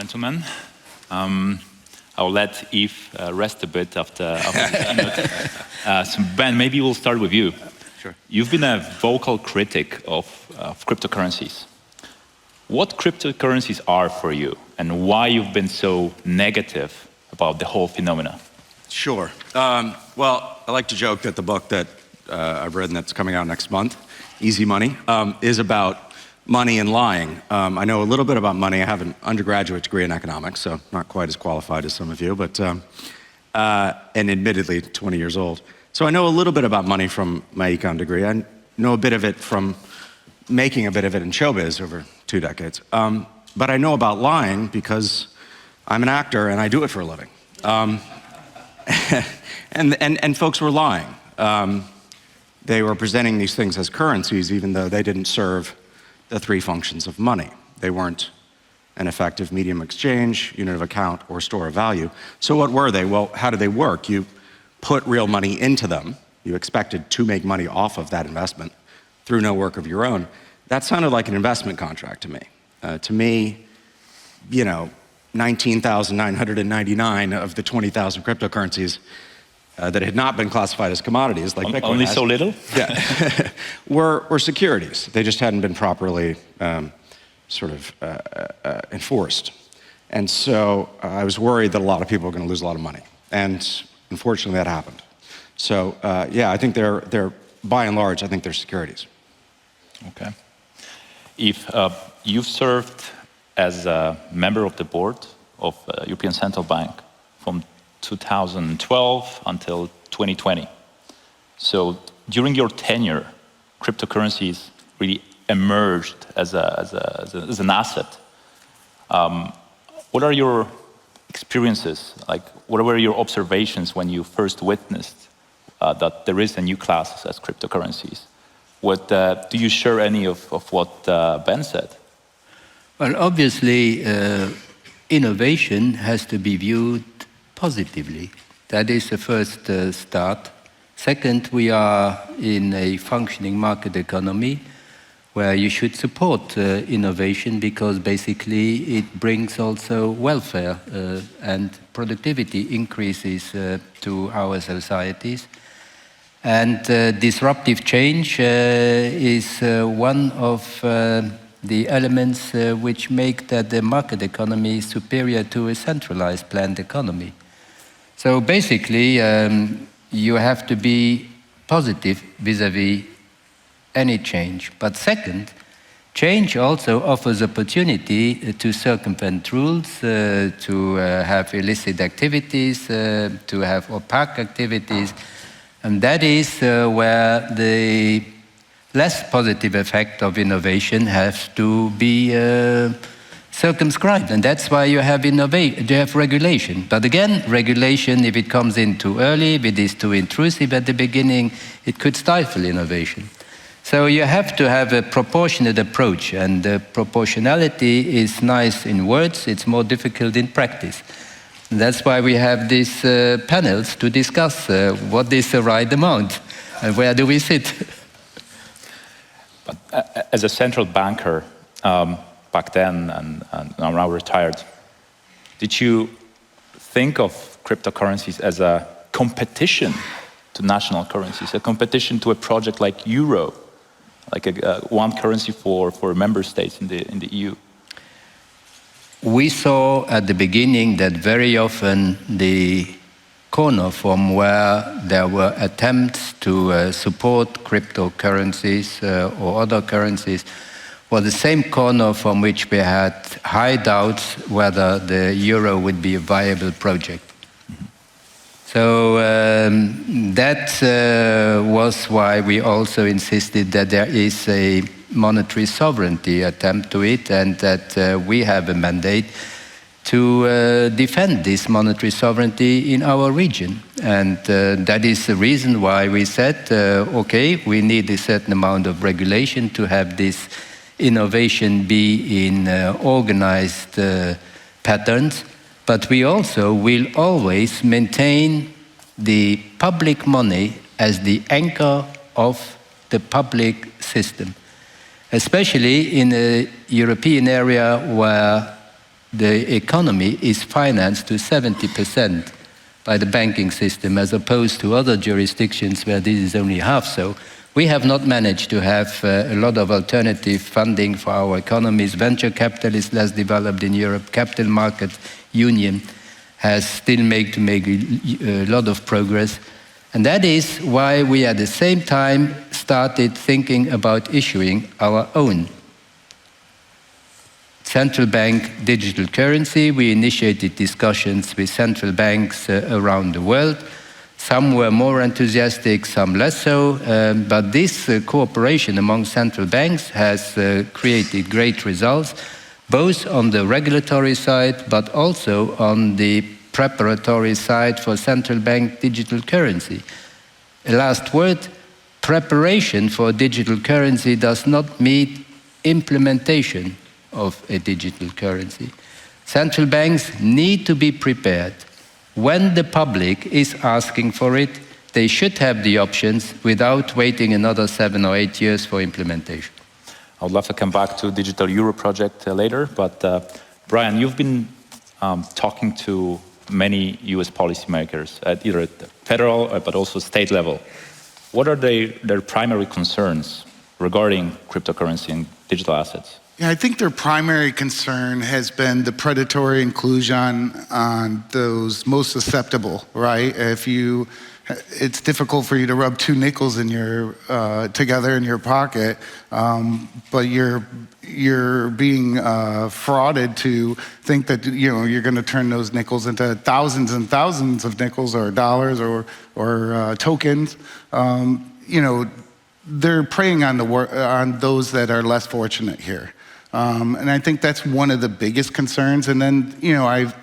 gentlemen. I'll let Yves rest a bit after this keynote. So Ben, maybe we'll start with you. Sure. You've been a vocal critic of cryptocurrencies. What cryptocurrencies are for you, and why you've been so negative about the whole phenomena? Sure. Well, I like to joke that the book that I've read and that's coming out next month, Easy Money, is about money and lying. I know a little bit about money. I have an undergraduate degree in economics, so not quite as qualified as some of you, but and admittedly 20 years old. So I know a little bit about money from my econ degree. I know a bit of it from making a bit of it in showbiz over 2 decades. But I know about lying because I'm an actor and I do it for a living. And folks were lying. They were presenting these things as currencies, even though they didn't serve the 3 functions of money. They weren't an effective medium of exchange, unit of account, or store of value. So what were they? Well, how did they work? You put real money into them. You expected to make money off of that investment through no work of your own. That sounded like an investment contract to me. To me, you know, 19,999 of the 20,000 cryptocurrencies that had not been classified as commodities, like Bitcoin Only has, so little? Yeah, were securities. They just hadn't been properly enforced. And so I was worried that a lot of people were going to lose a lot of money. And unfortunately, that happened. So yeah, I think they're by and large, I think they're securities. Okay. Yves, you've served as a member of the board of European Central Bank from 2012 until 2020. So during your tenure, cryptocurrencies really emerged as an asset. What are your experiences? Like, what were your observations when you first witnessed that there is a new class as cryptocurrencies? What, do you share any of what Ben said? Well, obviously, innovation has to be viewed positively. That is the first start. Second, we are in a functioning market economy where you should support innovation because basically it brings also welfare and productivity increases to our societies. And disruptive change is one of the elements which make that the market economy superior to a centralized planned economy. So basically, you have to be positive vis-à-vis any change. But second, change also offers opportunity to circumvent rules, to have illicit activities, to have opaque activities. And that is where the less positive effect of innovation has to be circumscribed. And that's why you have regulation. But again, regulation, if it comes in too early, if it is too intrusive at the beginning, it could stifle innovation. So you have to have a proportionate approach, and proportionality is nice in words, it's more difficult in practice. And that's why we have these panels to discuss what is the right amount and where do we sit. But as a central banker back then and now retired, did you think of cryptocurrencies as a competition to national currencies, a competition to a project like Euro, like one currency for member states in the EU? We saw at the beginning that very often the corner from where there were attempts to support cryptocurrencies or other currencies was the same corner from which we had high doubts whether the euro would be a viable project. So that was why we also insisted that there is a monetary sovereignty attempt to it, and that we have a mandate to defend this monetary sovereignty in our region. And that is the reason why we said, okay, we need a certain amount of regulation to have this innovation be in organized patterns, but we also will always maintain the public money as the anchor of the public system, especially in a European area where the economy is financed to 70% by the banking system, as opposed to other jurisdictions where this is only half so. We have not managed to have a lot of alternative funding for our economies. Venture capital is less developed in Europe. Capital market union has still made a lot of progress. And that is why we at the same time started thinking about issuing our own central bank digital currency. We initiated discussions with central banks around the world. Some were more enthusiastic, some less so, but this cooperation among central banks has created great results, both on the regulatory side, but also on the preparatory side for central bank digital currency. A last word, preparation for digital currency does not mean implementation of a digital currency. Central banks need to be prepared. When the public is asking for it, they should have the options without waiting another 7 or 8 years for implementation. I would love to come back to Digital Euro project later, but Bryan, you've been talking to many US policymakers at either at the federal but also state level. What are their primary concerns regarding cryptocurrency and digital assets? Yeah, I think their primary concern has been the predatory inclusion on those most susceptible, right? It's difficult for you to rub two nickels in your together in your pocket, but you're being frauded to think that you're going to turn those nickels into thousands and thousands of nickels or dollars or tokens. They're preying on those that are less fortunate here. And I think that's one of the biggest concerns. And then,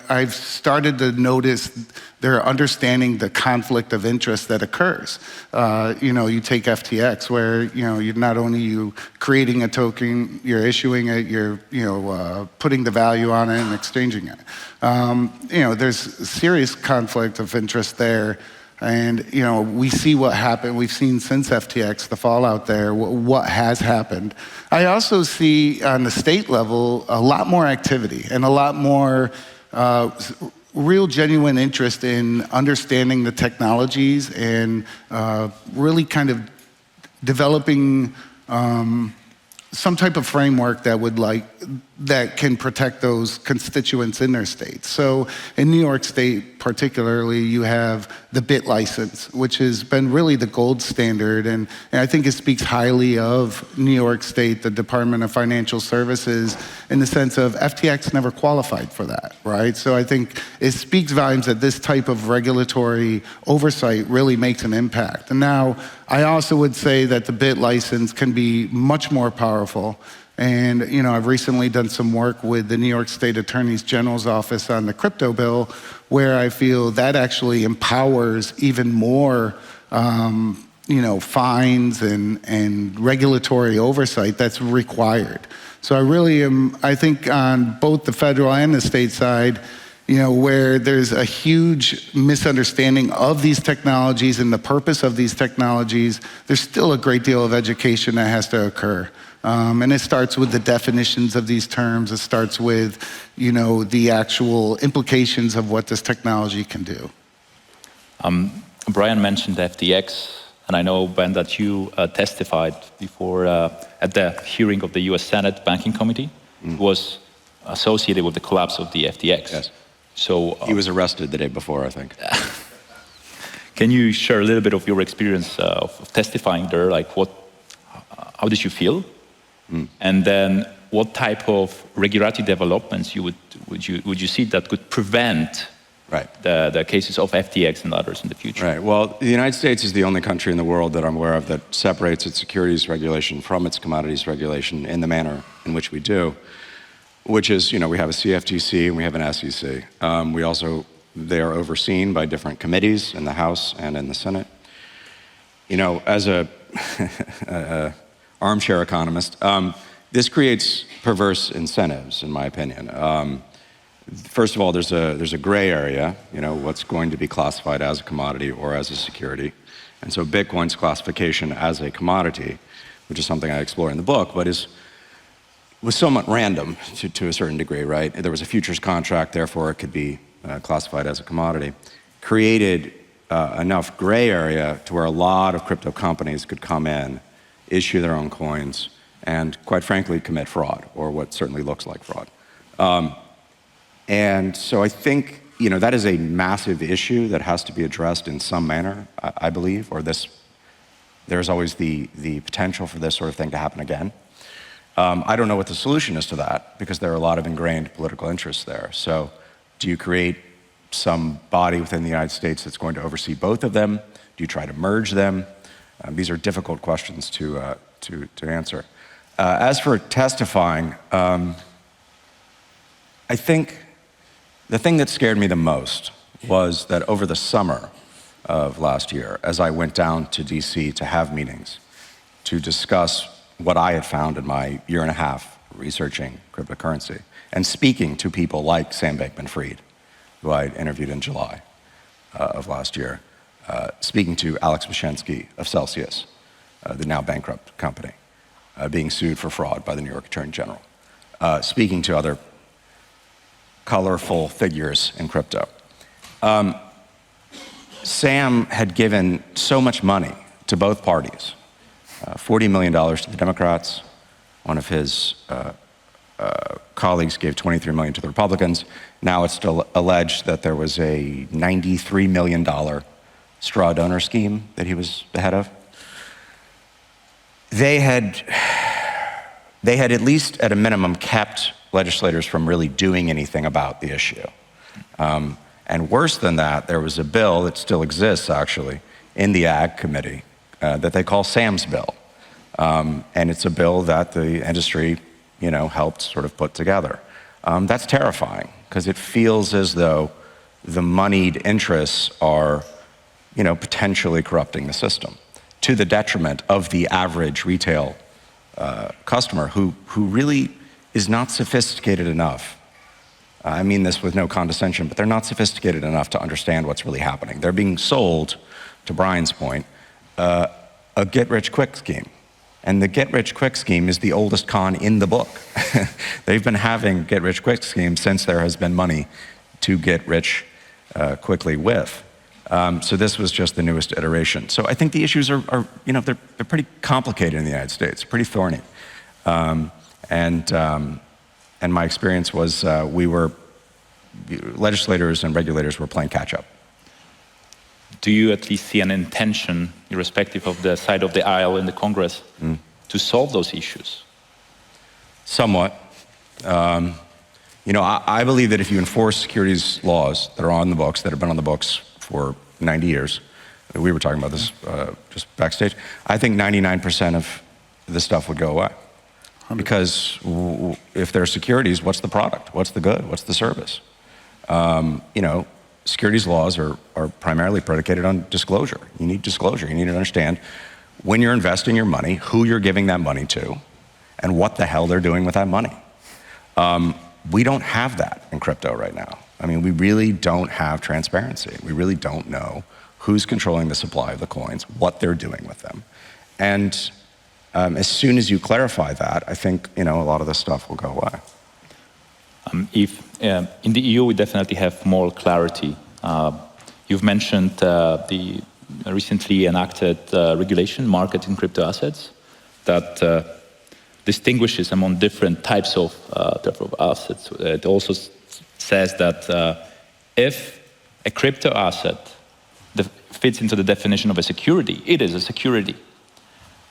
I've started to notice they're understanding the conflict of interest that occurs. You take FTX, where, you're not only you creating a token, you're issuing it, you're, putting the value on it and exchanging it. There's serious conflict of interest there. And, we see what happened. We've seen since FTX, the fallout there, what has happened. I also see on the state level a lot more activity and a lot more real genuine interest in understanding the technologies and really kind of developing some type of framework that can protect those constituents in their states. So in New York State particularly, you have the BIT license, which has been really the gold standard, and I think it speaks highly of New York State, the Department of Financial Services, in the sense of FTX never qualified for that, right? So I think it speaks volumes that this type of regulatory oversight really makes an impact. And now, I also would say that the BIT license can be much more powerful. And, I've recently done some work with the New York State Attorney General's office on the crypto bill, where I feel that actually empowers even more, fines and regulatory oversight that's required. So I think on both the federal and the state side, where there's a huge misunderstanding of these technologies and the purpose of these technologies, there's still a great deal of education that has to occur. And it starts with the definitions of these terms. It starts with, the actual implications of what this technology can do. Bryan mentioned FTX, and I know, Ben, that you testified before at the hearing of the US Senate Banking Committee. It was associated with the collapse of the FTX. Yes. So he was arrested the day before, I think. Can you share a little bit of your experience of testifying there? Like, how did you feel? And then, what type of regulatory developments would you see that could prevent the cases of FTX and others in the future? Right. Well, the United States is the only country in the world that I'm aware of that separates its securities regulation from its commodities regulation in the manner in which we do, which is, we have a CFTC and we have an SEC. They are overseen by different committees in the House and in the Senate. As a armchair economist, this creates perverse incentives, in my opinion. First of all, there's a gray area, what's going to be classified as a commodity or as a security. And so Bitcoin's classification as a commodity, which is something I explore in the book, but is was somewhat random to a certain degree, right? There was a futures contract, therefore it could be classified as a commodity, created enough gray area to where a lot of crypto companies could come in, issue their own coins, and quite frankly, commit fraud, or what certainly looks like fraud. And so I think, that is a massive issue that has to be addressed in some manner, I believe, or there's always the potential for this sort of thing to happen again. I don't know what the solution is to that, because there are a lot of ingrained political interests there. So do you create some body within the United States that's going to oversee both of them? Do you try to merge them? These are difficult questions to answer. As for testifying, I think the thing that scared me the most was that over the summer of last year, as I went down to DC to have meetings, to discuss what I had found in my year and a half researching cryptocurrency, and speaking to people like Sam Bankman-Fried, who I interviewed in July of last year, speaking to Alex Mashensky of Celsius, the now bankrupt company, being sued for fraud by the New York Attorney General, speaking to other colorful figures in crypto. Sam had given so much money to both parties, $40 million to the Democrats. One of his colleagues gave $23 million to the Republicans. Now it's still alleged that there was a $93 million straw donor scheme that he was the head of. They had at least at a minimum kept legislators from really doing anything about the issue. And worse than that, there was a bill that still exists actually in the Ag Committee that they call Sam's bill. And it's a bill that the industry, helped sort of put together. That's terrifying, because it feels as though the moneyed interests are, potentially corrupting the system to the detriment of the average retail customer who really is not sophisticated enough. I mean this with no condescension, but they're not sophisticated enough to understand what's really happening. They're being sold, to Bryan's point, a get-rich-quick scheme. And the get-rich-quick scheme is the oldest con in the book. They've been having get-rich-quick schemes since there has been money to get rich quickly with. So this was just the newest iteration. So I think the issues are they're pretty complicated in the United States, pretty thorny. And my experience was legislators and regulators were playing catch-up. Do you at least see an intention, irrespective of the side of the aisle in the Congress, to solve those issues? Somewhat. I believe that if you enforce securities laws that are on the books, that have been on the books for 90 years, we were talking about this just backstage, I think 99% of the stuff would go away. 100%. Because if they're securities, what's the product? What's the good? What's the service? Securities laws are primarily predicated on disclosure. You need disclosure. You need to understand when you're investing your money, who you're giving that money to, and what the hell they're doing with that money. We don't have that in crypto right now. I mean, we really don't have transparency. We really don't know who's controlling the supply of the coins, what they're doing with them. And as soon as you clarify that, I think, a lot of this stuff will go away. Yves, in the EU, we definitely have more clarity. You've mentioned the recently enacted regulation, market in crypto assets, that distinguishes among different types of assets. It also says that if a crypto asset fits into the definition of a security, it is a security.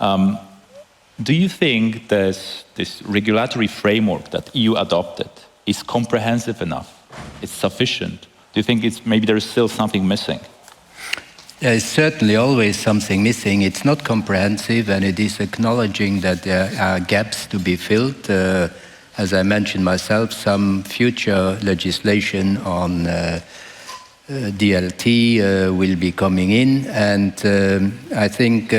Do you think this regulatory framework that EU adopted is comprehensive enough? It's sufficient? Do you think maybe there is still something missing? There is certainly always something missing. It's not comprehensive, and it is acknowledging that there are gaps to be filled. As I mentioned myself, some future legislation on DLT will be coming in, and I think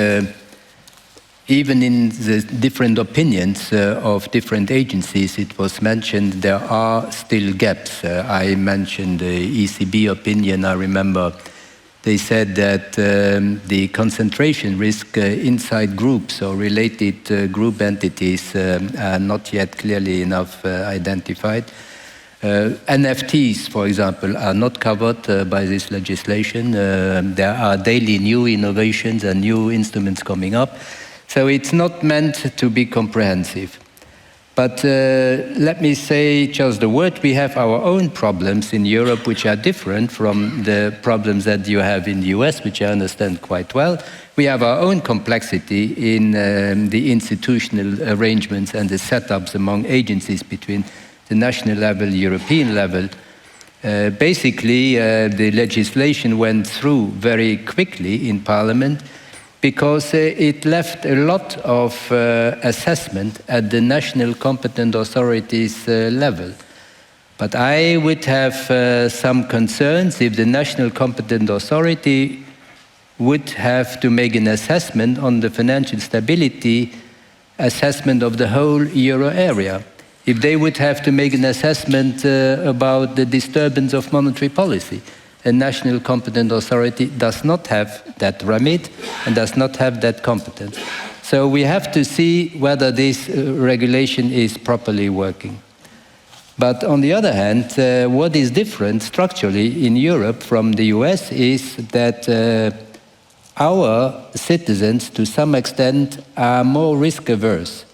even in the different opinions of different agencies, it was mentioned there are still gaps. I mentioned the ECB opinion. I remember They said that the concentration risk inside groups or related group entities are not yet clearly enough identified. NFTs, for example, are not covered by this legislation. There are daily new innovations and new instruments coming up. So it's not meant to be comprehensive. But let me say just a word. We have our own problems in Europe which are different from the problems that you have in the US, which I understand quite well. We have our own complexity in the institutional arrangements and the setups among agencies between the national level, European level. Basically, the legislation went through very quickly in Parliament because it left a lot of assessment at the national competent authorities level. But I would have some concerns if the national competent authority would have to make an assessment on the financial stability assessment of the whole euro area. If they would have to make an assessment about the disturbance of monetary policy. A national competent authority does not have that remit and does not have that competence. So we have to see whether this regulation is properly working. But on the other hand, what is different structurally in Europe from the US is that our citizens, to some extent, are more risk averse.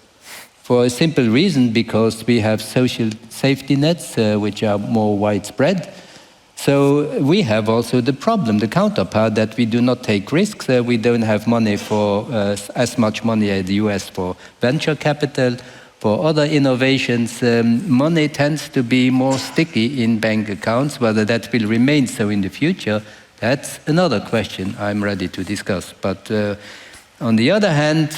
For a simple reason, because we have social safety nets which are more widespread. So we have also the problem, the counterpart, that we do not take risks. We don't have money for as much money as the US for venture capital, for other innovations. Money tends to be more sticky in bank accounts. Whether that will remain so in the future, that's another question I'm ready to discuss. But on the other hand,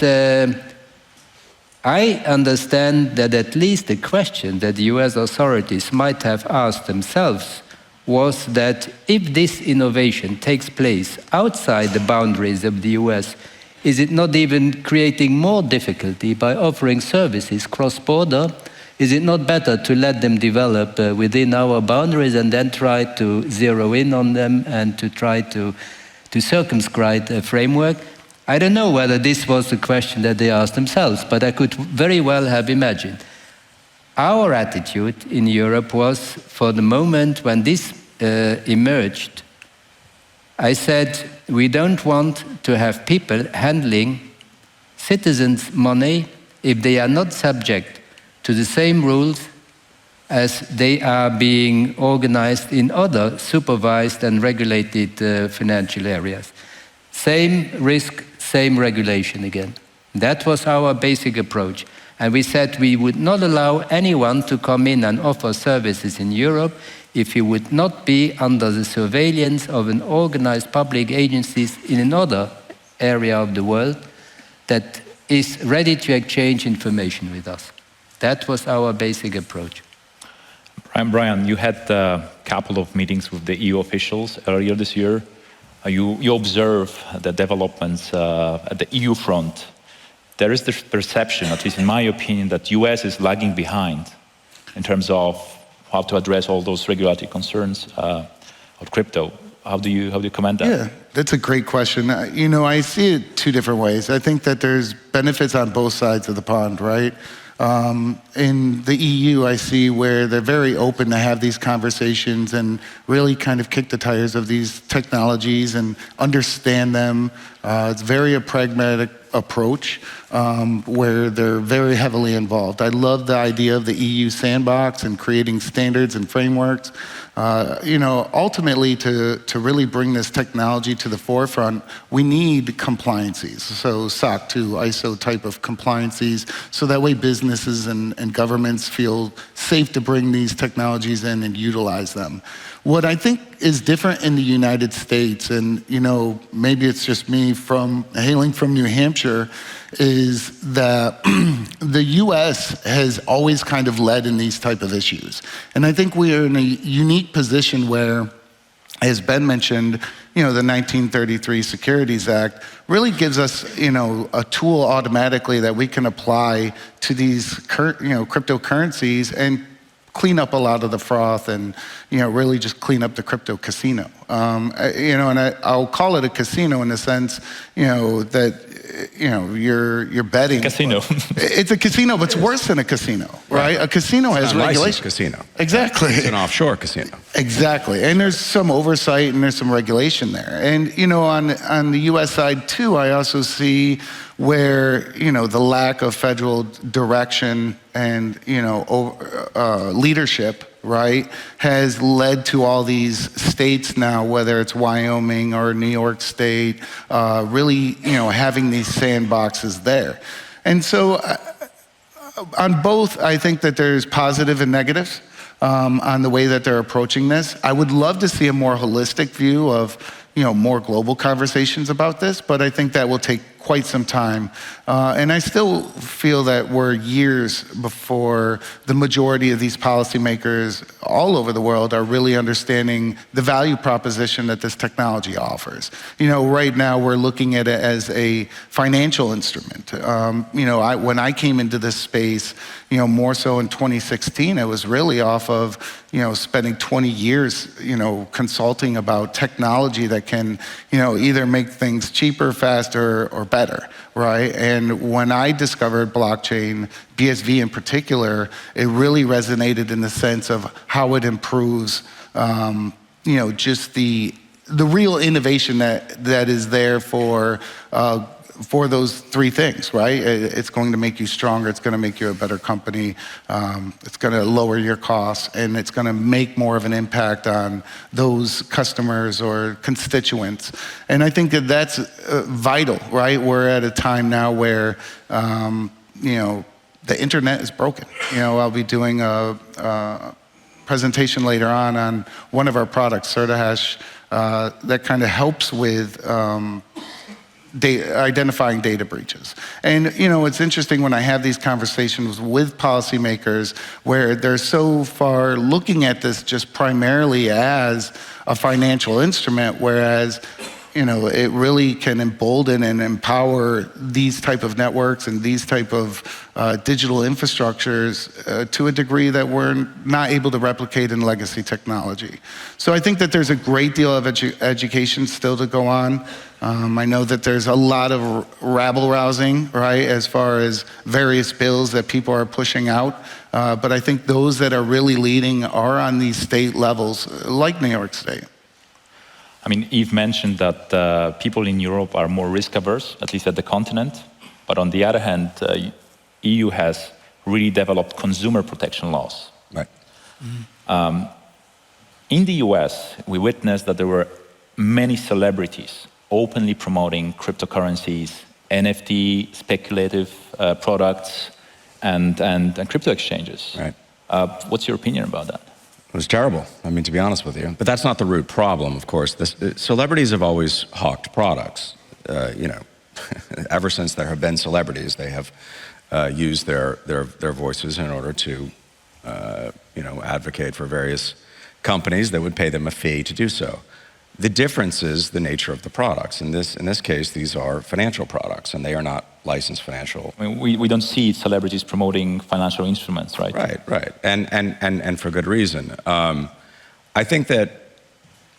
I understand that at least the question that the US authorities might have asked themselves was that if this innovation takes place outside the boundaries of the US, is it not even creating more difficulty by offering services cross-border? Is it not better to let them develop within our boundaries and then try to zero in on them and to try to circumscribe a framework? I don't know whether this was the question that they asked themselves, but I could very well have imagined. Our attitude in Europe was, for the moment when this emerged, I said, we don't want to have people handling citizens' money if they are not subject to the same rules as they are being organized in other supervised and regulated financial areas. Same risk, same regulation again. That was our basic approach. And we said we would not allow anyone to come in and offer services in Europe if he would not be under the surveillance of an organized public agencies in another area of the world that is ready to exchange information with us. That was our basic approach. Bryan, you had a couple of meetings with the EU officials earlier this year. You observe the developments at the EU front. There is this perception, at least in my opinion, that US is lagging behind in terms of how to address all those regulatory concerns of crypto. How do you comment that? Yeah, that's a great question. I see it two different ways. I think that there's benefits on both sides of the pond, right? In the EU, I see where they're very open to have these conversations and really kind of kick the tires of these technologies and understand them. It's very a pragmatic approach where they're very heavily involved. I love the idea of the EU sandbox and creating standards and frameworks. Ultimately, to really bring this technology to the forefront, we need compliances. So SOC 2, ISO type of compliances, so that way businesses and governments feel safe to bring these technologies in and utilize them. What I think is different in the United States, and maybe it's just me hailing from New Hampshire, is that the US has always kind of led in these type of issues. And I think we are in a unique position where, as Ben mentioned, the 1933 Securities Act really gives us, a tool automatically that we can apply to these, cryptocurrencies and clean up a lot of the froth and, really just clean up the crypto casino. And I'll call it a casino in the sense, that, you're betting. Casino. It's a casino, but it's worse than a casino, right? A casino has regulation. Casino. Exactly. It's an offshore casino. Exactly. And there's some oversight and there's some regulation there. And, on the U.S. side too, I also see where, the lack of federal direction and, leadership, right, has led to all these states now, whether it's Wyoming or New York State, really, having these sandboxes there. And so on both, I think that there's positive and negatives on the way that they're approaching this. I would love to see a more holistic view of, more global conversations about this, but I think that will take quite some time. And I still feel that we're years before the majority of these policymakers all over the world are really understanding the value proposition that this technology offers. Right now we're looking at it as a financial instrument. When I came into this space, more so in 2016, it was really off of, spending 20 years, consulting about technology that can, either make things cheaper, faster, or better, right? And when I discovered blockchain, BSV in particular, it really resonated in the sense of how it improves, just the real innovation that is there for those three things, right? It's going to make you stronger, it's going to make you a better company, it's going to lower your costs, and it's going to make more of an impact on those customers or constituents. And I think that that's vital, right? We're at a time now where, the internet is broken. I'll be doing a presentation later on one of our products, CertaHash, that kind of helps with identifying data breaches. And it's interesting when I have these conversations with policymakers where they're so far looking at this just primarily as a financial instrument, whereas it really can embolden and empower these type of networks and these type of digital infrastructures to a degree that we're not able to replicate in legacy technology. So I think that there's a great deal of education still to go on. I know that there's a lot of rabble-rousing, right, as far as various bills that people are pushing out. But I think those that are really leading are on these state levels, like New York State. I mean, Yves mentioned that people in Europe are more risk-averse, at least at the continent. But on the other hand, EU has really developed consumer protection laws. Right. In the US, we witnessed that there were many celebrities openly promoting cryptocurrencies, NFT, speculative products, and crypto exchanges. Right. What's your opinion about that? It was terrible, to be honest with you. But that's not the root problem, of course. Celebrities have always hawked products. Ever since there have been celebrities, they have used their voices in order to, advocate for various companies that would pay them a fee to do so. The difference is the nature of the products. In this case, these are financial products, and they are not licensed financial. I mean, we don't see celebrities promoting financial instruments, right? Right, and for good reason. I think that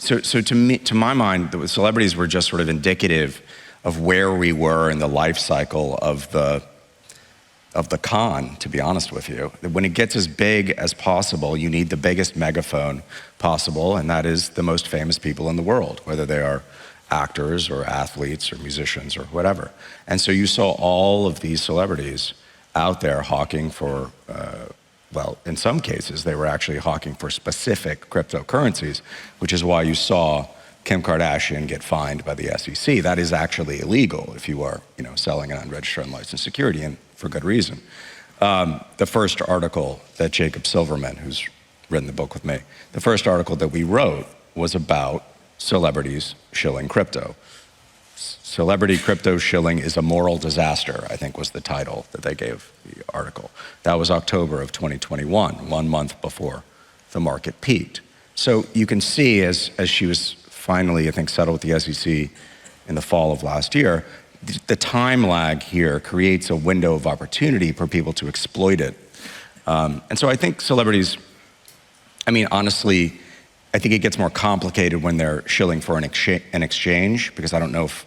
to my mind, the celebrities were just sort of indicative of where we were in the life cycle of the con, to be honest with you. When it gets as big as possible, you need the biggest megaphone possible, and that is the most famous people in the world, whether they are actors or athletes or musicians or whatever. And so you saw all of these celebrities out there hawking for, well, in some cases, they were actually hawking for specific cryptocurrencies, which is why you saw Kim Kardashian get fined by the SEC. That is actually illegal if you are, selling an unregistered unlicensed security, and for good reason. The first article that Jacob Silverman, who's written the book with me, the first article that we wrote was about celebrities shilling crypto. Celebrity crypto shilling is a moral disaster, I think was the title that they gave the article. That was October of 2021, 1 month before the market peaked. So you can see as she was finally, I think, settled with the SEC in the fall of last year, the time lag here creates a window of opportunity for people to exploit it. And so I think celebrities I mean, honestly, I think it gets more complicated when they're shilling for an exchange, because I don't know if,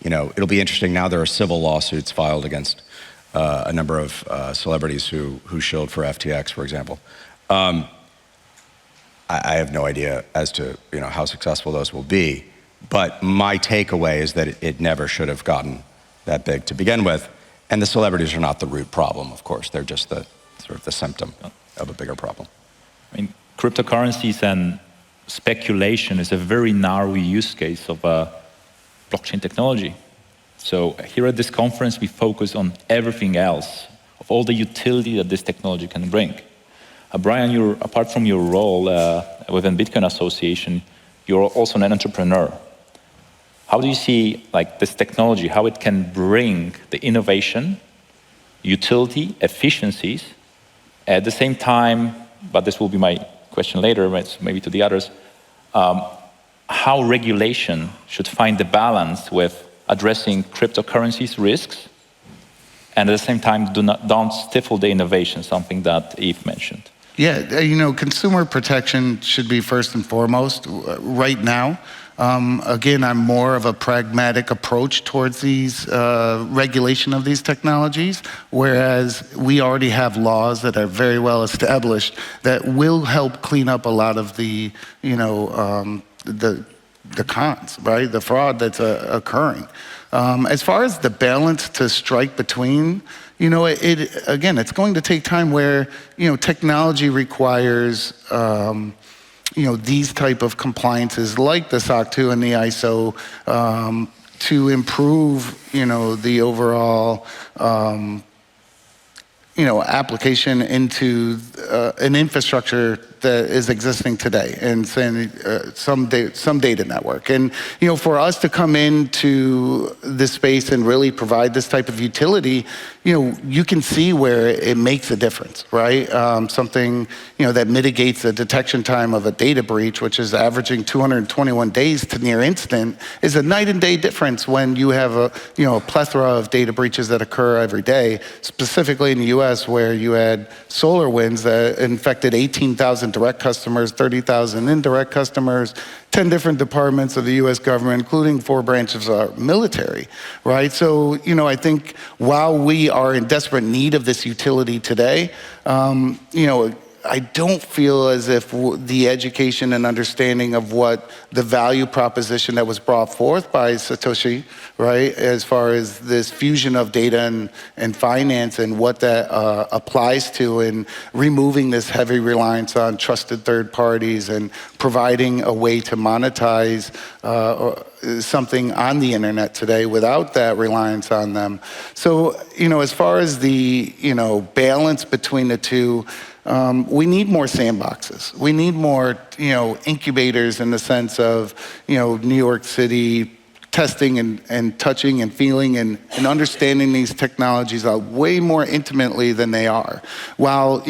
it'll be interesting. Now there are civil lawsuits filed against a number of celebrities who shilled for FTX, for example. I have no idea as to how successful those will be, but my takeaway is that it never should have gotten that big to begin with, and the celebrities are not the root problem, of course. They're just the sort of the symptom of a bigger problem. I mean, cryptocurrencies and speculation is a very narrow use case of blockchain technology. So here at this conference, we focus on everything else, of all the utility that this technology can bring. Bryan, apart from your role within Bitcoin Association, you're also an entrepreneur. How do you see this technology, how it can bring the innovation, utility, efficiencies, at the same time, but this will be my question later, maybe to the others, how regulation should find the balance with addressing cryptocurrencies risks, and at the same time don't stifle the innovation, something that Yves mentioned. Yeah, consumer protection should be first and foremost right now. Again, I'm more of a pragmatic approach towards these regulation of these technologies, whereas we already have laws that are very well established that will help clean up a lot of the, the cons, right? The fraud that's occurring. As far as the balance to strike between, again, it's going to take time where, technology requires, these type of compliances like the SOC 2 and the ISO to improve, the overall, application into an infrastructure that is existing today and some data network. And, for us to come into this space and really provide this type of utility, you can see where it makes a difference, right? Something, that mitigates the detection time of a data breach, which is averaging 221 days to near instant, is a night and day difference when you have a plethora of data breaches that occur every day, specifically in the US, where you had SolarWinds that infected 18,000 direct customers, 30,000 indirect customers, 10 different departments of the US government, including 4 branches of our military, right? So, I think while we are in desperate need of this utility today, I don't feel as if the education and understanding of what the value proposition that was brought forth by Satoshi, right, as far as this fusion of data and finance and what that applies to, and removing this heavy reliance on trusted third parties and providing a way to monetize something on the internet today without that reliance on them. So, as far as the, balance between the two, we need more sandboxes. We need more, incubators in the sense of, New York City testing and touching and feeling and understanding these technologies out way more intimately than they are. While,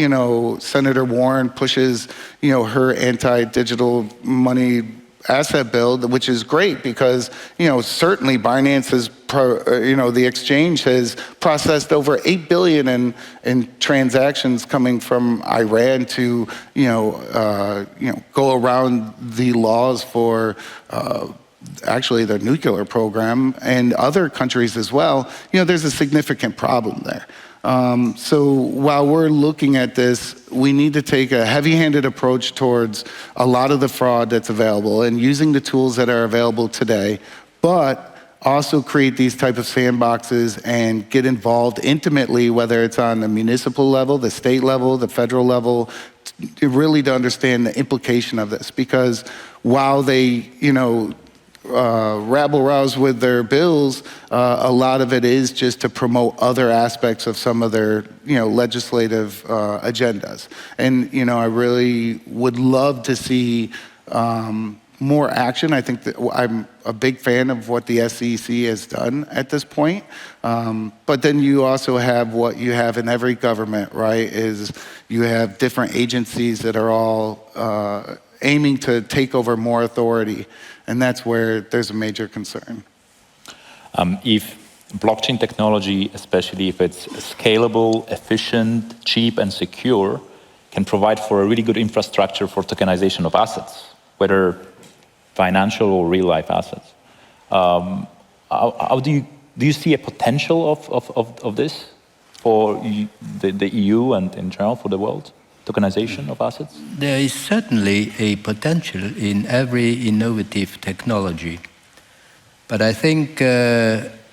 Senator Warren pushes, her anti-digital money asset bill, which is great because, certainly Binance has, the exchange has processed over 8 billion in transactions coming from Iran to, go around the laws for, actually their nuclear program, and other countries as well. There's a significant problem there. So while we're looking at this, we need to take a heavy-handed approach towards a lot of the fraud that's available and using the tools that are available today, but also create these type of sandboxes and get involved intimately, whether it's on the municipal level, the state level, the federal level, really to understand the implication of this. Because while they, rabble-rouse with their bills, a lot of it is just to promote other aspects of some of their, legislative agendas. And, I really would love to see more action. I think that I'm a big fan of what the SEC has done at this point. But then you also have what you have in every government, right, is you have different agencies that are all aiming to take over more authority. And that's where there's a major concern. If blockchain technology, especially if it's scalable, efficient, cheap, and secure, can provide for a really good infrastructure for tokenization of assets, whether financial or real-life assets. How do you see a potential of this for the EU and in general for the world, tokenization of assets? There is certainly a potential in every innovative technology. But I think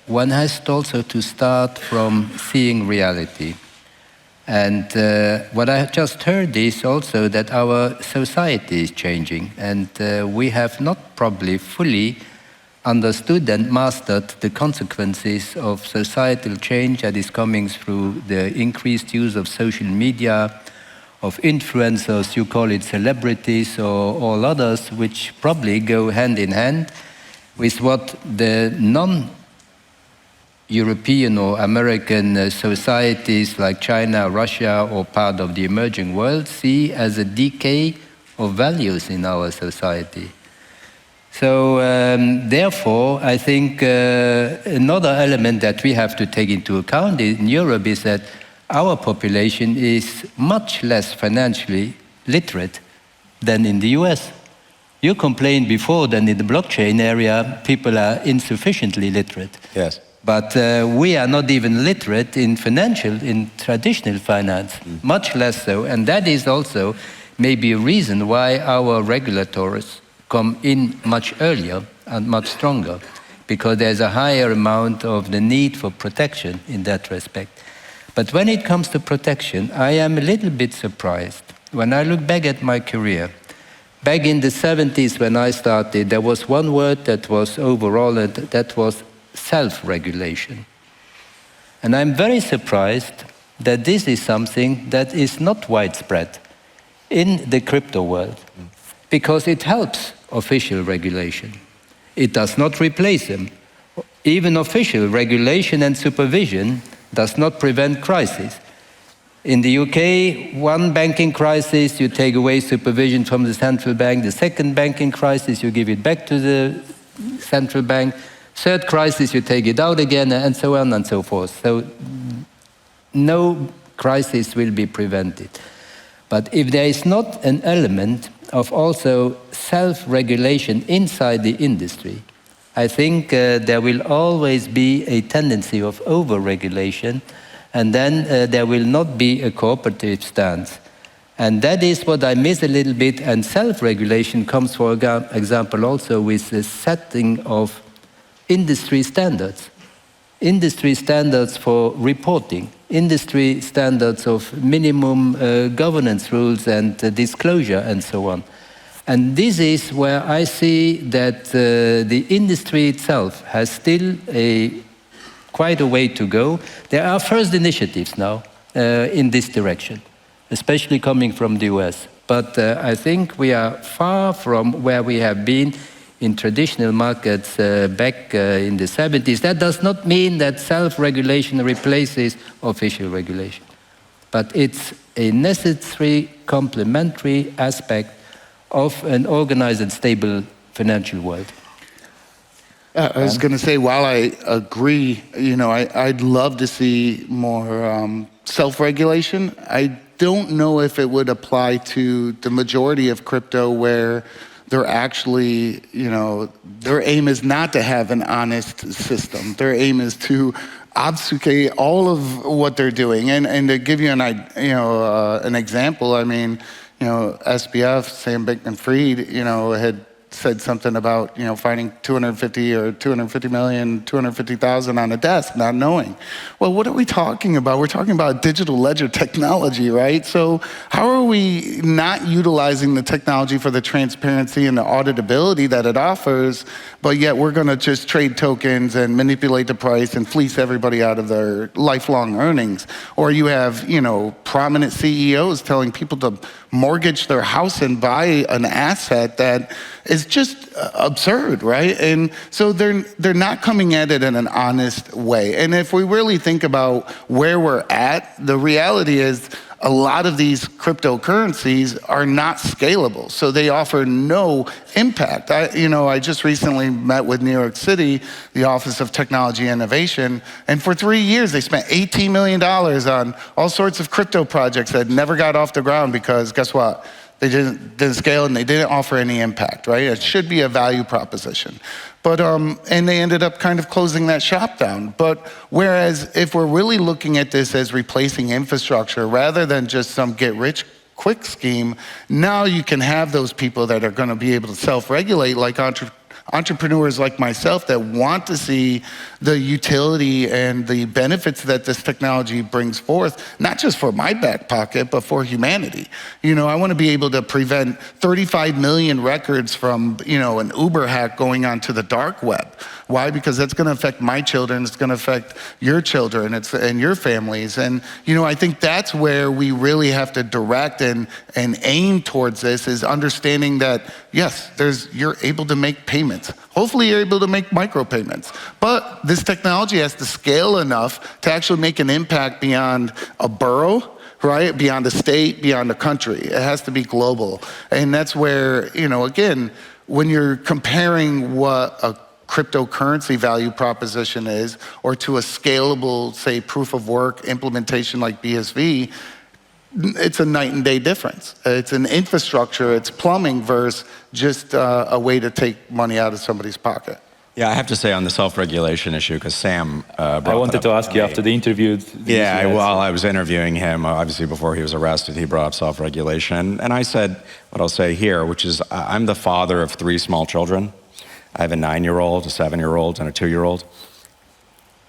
one has also to start from seeing reality. And what I just heard is also that our society is changing, and we have not probably fully understood and mastered the consequences of societal change that is coming through the increased use of social media, of influencers, you call it celebrities or all others, which probably go hand in hand with what the non-European or American societies like China, Russia, or part of the emerging world see as a decay of values in our society. So therefore, I think another element that we have to take into account in Europe is that our population is much less financially literate than in the US. You complained before that in the blockchain area, people are insufficiently literate. Yes. But we are not even literate in traditional finance, much less so. And that is also maybe a reason why our regulators come in much earlier and much stronger, because there's a higher amount of the need for protection in that respect. But when it comes to protection, I am a little bit surprised. When I look back at my career, back in the 70s when I started, there was one word that was overall, and that was self-regulation. And I'm very surprised that this is something that is not widespread in the crypto world, because it helps official regulation. It does not replace them. Even official regulation and supervision does not prevent crisis. In the UK, one banking crisis, you take away supervision from the central bank. The second banking crisis, you give it back to the central bank. Third crisis, you take it out again, and so on and so forth. So no crisis will be prevented. But if there is not an element of also self-regulation inside the industry, I think there will always be a tendency of over-regulation, and then there will not be a cooperative stance. And that is what I miss a little bit, and self-regulation comes, for example, also with the setting of industry standards for reporting, industry standards of minimum governance rules and disclosure and so on. And this is where I see that the industry itself has still quite a way to go. There are first initiatives now in this direction, especially coming from the US. But I think we are far from where we have been in traditional markets back in the 70s. That does not mean that self-regulation replaces official regulation, but it's a necessary complementary aspect of an organized and stable financial world. I was going to say, while I agree, I'd love to see more self-regulation. I don't know if it would apply to the majority of crypto where they're actually, their aim is not to have an honest system. Their aim is to obfuscate all of what they're doing. And to give you an example, I mean, SBF, Sam Bankman-Fried, had said something about, finding 250 or 250 million, 250,000 on a desk, not knowing. Well, what are we talking about? We're talking about digital ledger technology, right? So how are we not utilizing the technology for the transparency and the auditability that it offers, but yet we're going to just trade tokens and manipulate the price and fleece everybody out of their lifelong earnings? Or you have, prominent CEOs telling people to mortgage their house and buy an asset that is just absurd, right? And so they're not coming at it in an honest way. And if we really think about where we're at, the reality is a lot of these cryptocurrencies are not scalable, so they offer no impact. I just recently met with New York City, the Office of Technology Innovation, and for 3 years they spent $18 million on all sorts of crypto projects that never got off the ground because guess what? They didn't scale and they didn't offer any impact, right? It should be a value proposition. But, and they ended up kind of closing that shop down. But whereas if we're really looking at this as replacing infrastructure rather than just some get-rich-quick scheme, now you can have those people that are gonna be able to self-regulate like entrepreneurs like myself that want to see the utility and the benefits that this technology brings forth, not just for my back pocket, but for humanity. I want to be able to prevent 35 million records from, an Uber hack going onto the dark web. Why? Because that's going to affect my children, it's going to affect your children, and your families. And, I think that's where we really have to direct and aim towards this, is understanding that, yes, you're able to make payments. Hopefully you're able to make micropayments. But this technology has to scale enough to actually make an impact beyond a borough, right? Beyond a state, beyond a country. It has to be global. And that's where, again, when you're comparing what a cryptocurrency value proposition is, or to a scalable, say, proof of work implementation like BSV, it's a night and day difference. It's an infrastructure, it's plumbing versus just a way to take money out of somebody's pocket. Yeah, I have to say on the self-regulation issue, because Sam brought I wanted to ask you after the interview. Yeah, while I was interviewing him, obviously before he was arrested, he brought up self-regulation. And I said what I'll say here, which is I'm the father of 3 small children. I have a 9-year-old, a 7-year-old, and a 2-year-old.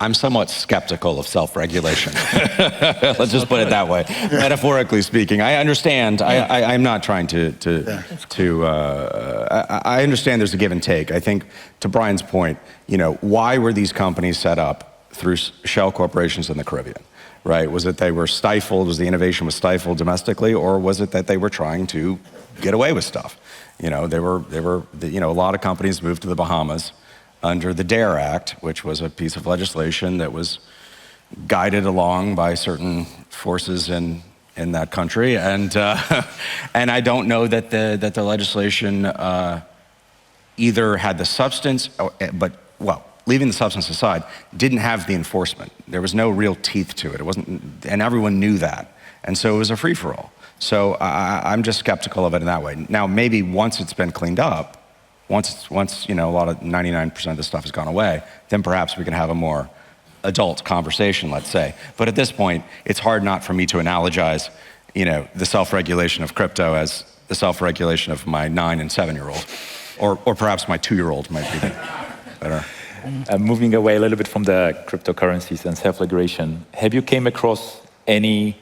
I'm somewhat skeptical of self-regulation. Let's just put it that way. Metaphorically speaking, I understand. I'm not trying I understand there's a give and take. I think, to Bryan's point, why were these companies set up through shell corporations in the Caribbean? Right? Was it they were stifled? Was the innovation was stifled domestically, or was it that they were trying to get away with stuff? A lot of companies moved to the Bahamas under the DARE Act, which was a piece of legislation that was guided along by certain forces in that country, and I don't know that the legislation either had the substance, leaving the substance aside, didn't have the enforcement. There was no real teeth to it. It wasn't, and everyone knew that, and so it was a free-for-all. So I'm just skeptical of it in that way. Now, maybe once it's been cleaned up, once a lot of 99% of the stuff has gone away, then perhaps we can have a more adult conversation, let's say. But at this point, it's hard not for me to analogize, the self-regulation of crypto as the self-regulation of my 9 and 7-year-old, or perhaps my 2-year-old might be better. Moving away a little bit from the cryptocurrencies and self-regulation, have you came across any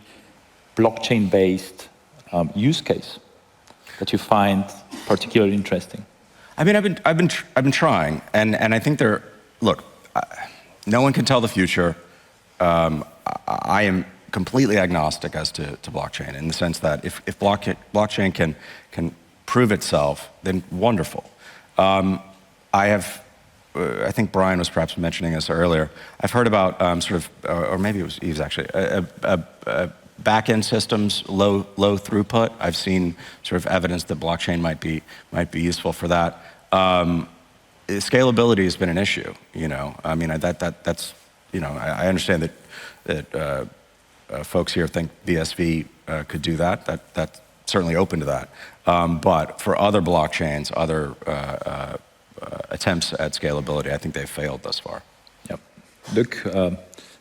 blockchain-based use case that you find particularly interesting? I mean, I've been trying, and I think look, no one can tell the future. I am completely agnostic as to blockchain, in the sense that if blockchain can prove itself, then wonderful. I think Bryan was perhaps mentioning this earlier. I've heard about or maybe it was Yves actually, back-end systems, low throughput. I've seen sort of evidence that blockchain might be useful for that. Scalability has been an issue. I mean, that's I understand that folks here think BSV could do that. That's certainly open to that. But for other blockchains, other attempts at scalability, I think they've failed thus far. Yep. Look.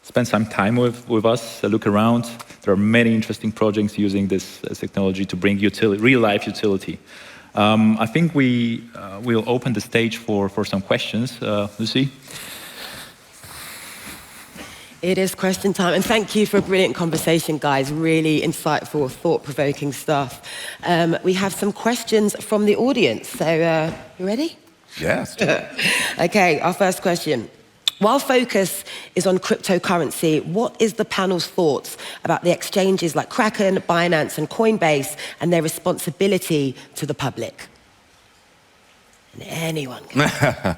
Spend some time with us, look around. There are many interesting projects using this technology to bring real-life utility. I think we'll open the stage for some questions. Lucy? It is question time, and thank you for a brilliant conversation, guys. Really insightful, thought-provoking stuff. We have some questions from the audience, so you ready? Yes. Okay, our first question. While focus is on cryptocurrency, what is the panel's thoughts about the exchanges like Kraken, Binance, and Coinbase and their responsibility to the public? And anyone can.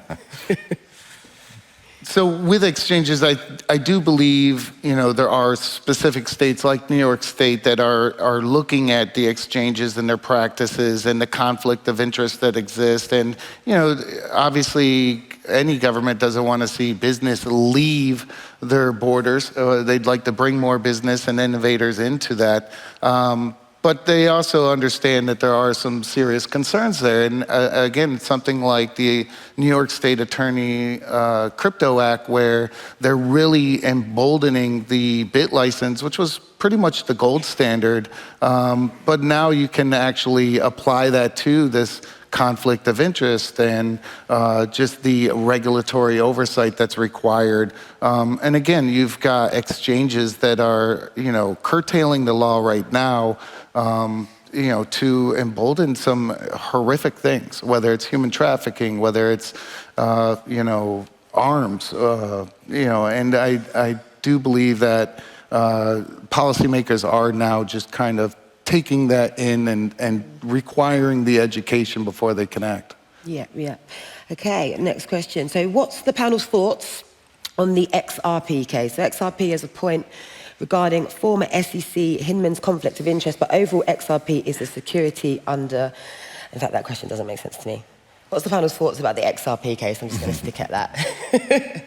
So with exchanges, I do believe, there are specific states like New York State that are looking at the exchanges and their practices and the conflict of interest that exists. And, obviously any government doesn't want to see business leave their borders. They'd like to bring more business and innovators into that. But they also understand that there are some serious concerns there. And again, something like the New York State Attorney Crypto Act, where they're really emboldening the bit license, which was pretty much the gold standard. But now you can actually apply that to this conflict of interest and just the regulatory oversight that's required. And again, you've got exchanges that are, curtailing the law right now, to embolden some horrific things, whether it's human trafficking, whether it's, arms, and I do believe that policymakers are now just kind of taking that in and requiring the education before they can act. Yeah. Okay, next question. So what's the panel's thoughts on the XRP case? So XRP has a point regarding former SEC Hinman's conflict of interest, but overall XRP is a security under... In fact, that question doesn't make sense to me. What's the panel's thoughts about the XRP case? I'm just going to stick at that.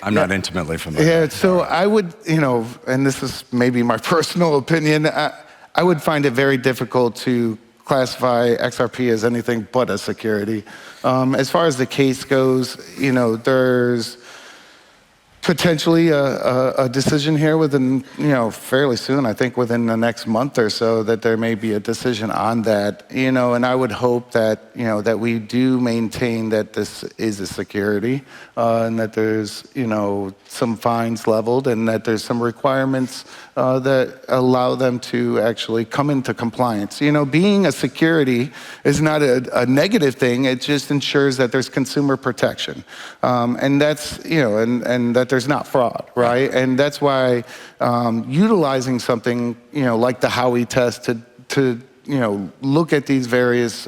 I'm not intimately familiar. Yeah, so I would, and this is maybe my personal opinion, I would find it very difficult to classify XRP as anything but a security. As far as the case goes, there's potentially a decision here within, fairly soon, I think within the next month or so, that there may be a decision on that, and I would hope that, that we do maintain that this is a security, and that there's, some fines leveled, and that there's some requirements that allow them to actually come into compliance. Being a security is not a negative thing. It just ensures that there's consumer protection, and that's, and that there's not fraud, right? And that's why utilizing something, like the Howey test to look at these various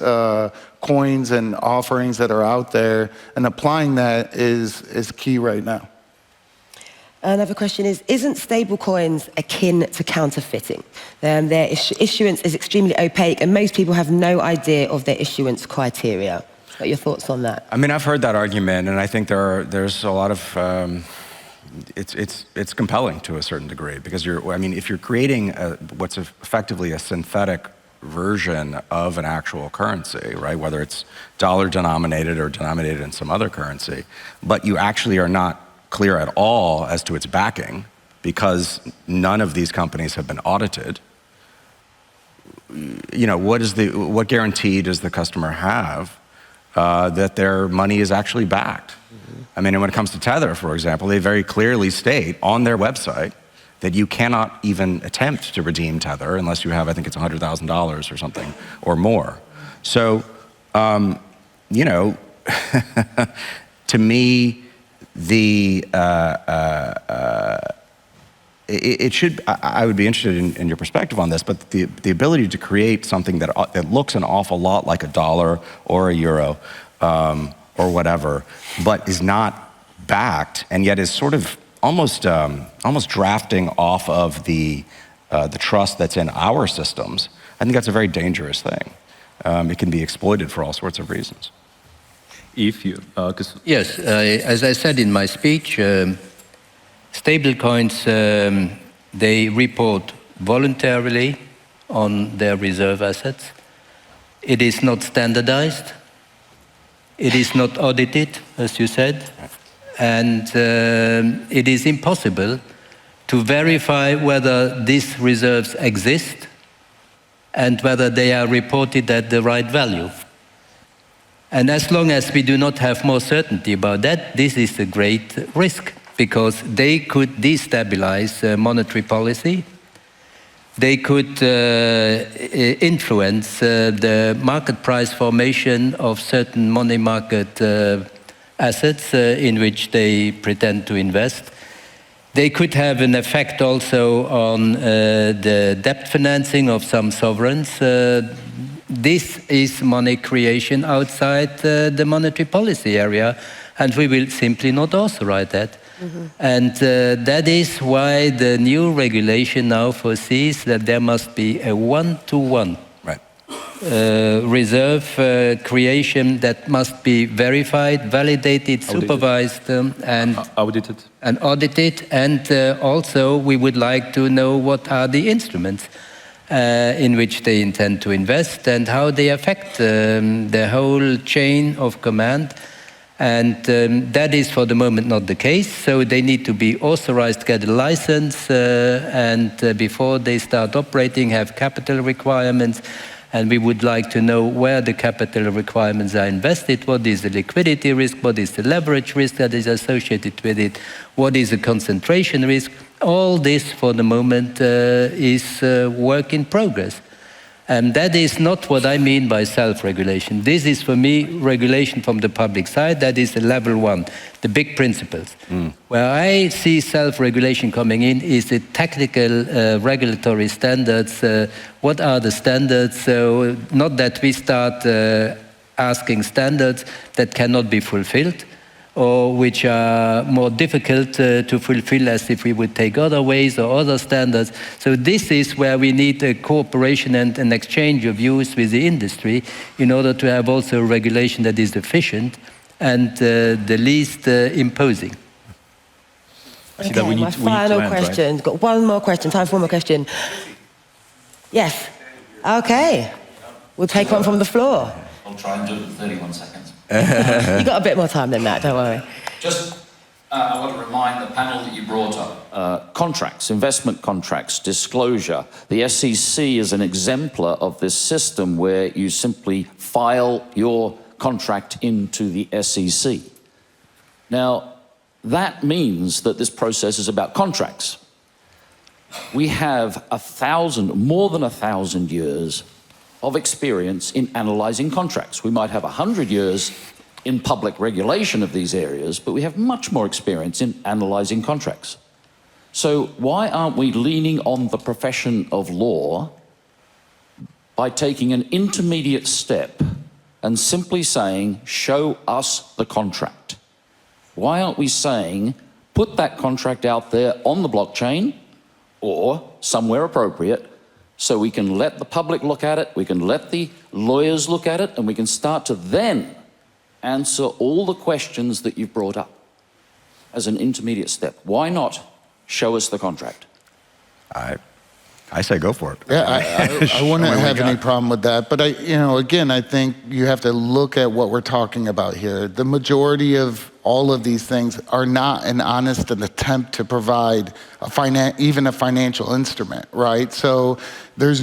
coins and offerings that are out there and applying that is key right now. Another question is, isn't stablecoins akin to counterfeiting? Their issuance is extremely opaque and most people have no idea of their issuance criteria. What are your thoughts on that? I mean, I've heard that argument, and I think there's a lot of... It's compelling to a certain degree, because if you're creating what's effectively a synthetic version of an actual currency, right? Whether it's dollar denominated or denominated in some other currency, but you actually are not clear at all as to its backing because none of these companies have been audited. What guarantee does the customer have that their money is actually backed? I mean, and when it comes to Tether, for example, they very clearly state on their website that you cannot even attempt to redeem Tether unless you have, I think it's $100,000 or something, or more. So, to me, I would be interested in your perspective on this, but the ability to create something that looks an awful lot like a dollar or a euro, or whatever, but is not backed, and yet is sort of almost drafting off of the trust that's in our systems. I think that's a very dangerous thing. It can be exploited for all sorts of reasons. If you, Yes, as I said in my speech, stablecoins, they report voluntarily on their reserve assets. It is not standardized. It is not audited, as you said, and it is impossible to verify whether these reserves exist and whether they are reported at the right value. And as long as we do not have more certainty about that, this is a great risk, because they could destabilize monetary policy. They could influence the market price formation of certain money market assets in which they pretend to invest. They could have an effect also on the debt financing of some sovereigns. This is money creation outside the monetary policy area, and we will simply not authorize that. And that is why the new regulation now foresees that there must be a one-to-one reserve creation that must be verified, validated, supervised, and audited. And also, we would like to know what are the instruments in which they intend to invest and how they affect the whole chain of command. And that is for the moment not the case. So they need to be authorized, get a license, and before they start operating, have capital requirements. And we would like to know where the capital requirements are invested, what is the liquidity risk, what is the leverage risk that is associated with it, what is the concentration risk. All this for the moment is work in progress. And that is not what I mean by self-regulation. This is, for me, regulation from the public side. That is the level one, the big principles. Where I see self-regulation coming in is the technical regulatory standards. What are the standards? So not that we start asking standards that cannot be fulfilled, or which are more difficult to fulfill as if we would take other ways or other standards. So this is where we need a cooperation and an exchange of views with the industry in order to have also a regulation that is efficient and the least imposing. Okay, my final question. Right? Got one more question, time for one more question. Yes. Okay. We'll take one from the floor. I'll try and do it in 31 seconds. You got a bit more time than that, don't worry. Just, I want to remind the panel that you brought up. Contracts, investment contracts, disclosure. The SEC is an exemplar of this system where you simply file your contract into the SEC. Now, that means that this process is about contracts. We have more than 1,000 years of experience in analyzing contracts. We might have 100 years in public regulation of these areas, but we have much more experience in analyzing contracts. So why aren't we leaning on the profession of law by taking an intermediate step and simply saying, show us the contract? Why aren't we saying, put that contract out there on the blockchain or somewhere appropriate, so we can let the public look at it, we can let the lawyers look at it, and we can start to then answer all the questions that you've brought up as an intermediate step. Why not show us the contract? I say go for it. Yeah, I wouldn't have any problem with that. But again, I think you have to look at what we're talking about here. The majority of all of these things are not an honest attempt to provide even a financial instrument, right? So we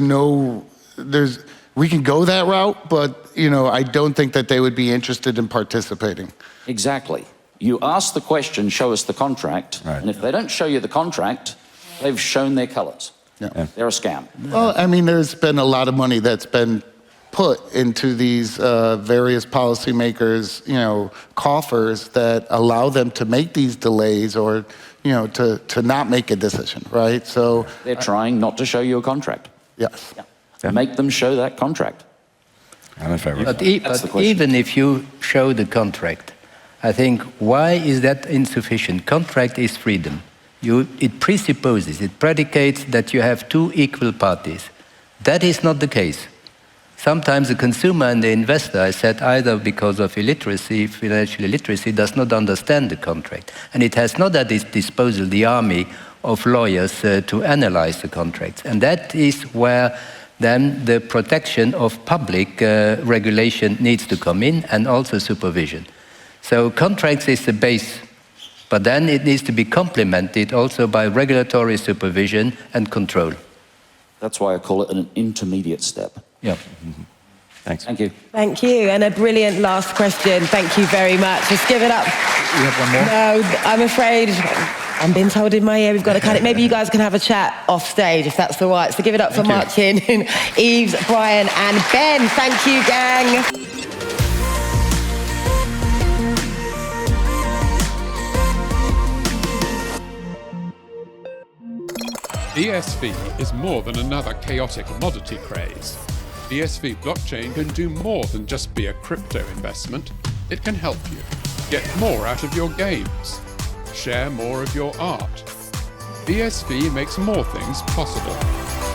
can go that route, but I don't think that they would be interested in participating. Exactly. You ask the question, show us the contract, and if they don't show you the contract, they've shown their colors. Yeah. They're a scam. Well, I mean, there's been a lot of money that's been put into these various policymakers, coffers that allow them to make these delays or, to not make a decision, right? So they're trying not to show you a contract. Yes. Yeah. Make them show that contract. I'm in favor. But even if you show the contract, I think, why is that insufficient? Contract is freedom. It presupposes, it predicates that you have two equal parties. That is not the case. Sometimes the consumer and the investor, I said, either because of illiteracy, financial illiteracy, does not understand the contract. And it has not at its disposal the army of lawyers to analyze the contracts. And that is where then the protection of public regulation needs to come in, and also supervision. So contracts is the base, but then it needs to be complemented also by regulatory supervision and control. That's why I call it an intermediate step. Yeah. Mm-hmm. Thanks. Thank you. Thank you. And a brilliant last question. Thank you very much. Let's give it up. We have one more? No, I'm afraid I'm being told in my ear we've got to cut it. Maybe you guys can have a chat off stage if that's all right. So give it up for Martin, Yves, Bryan and Ben. Thank you, gang. ESV is more than another chaotic commodity craze. ESV blockchain can do more than just be a crypto investment. It can help you. Get more out of your games. Share more of your art. ESV makes more things possible.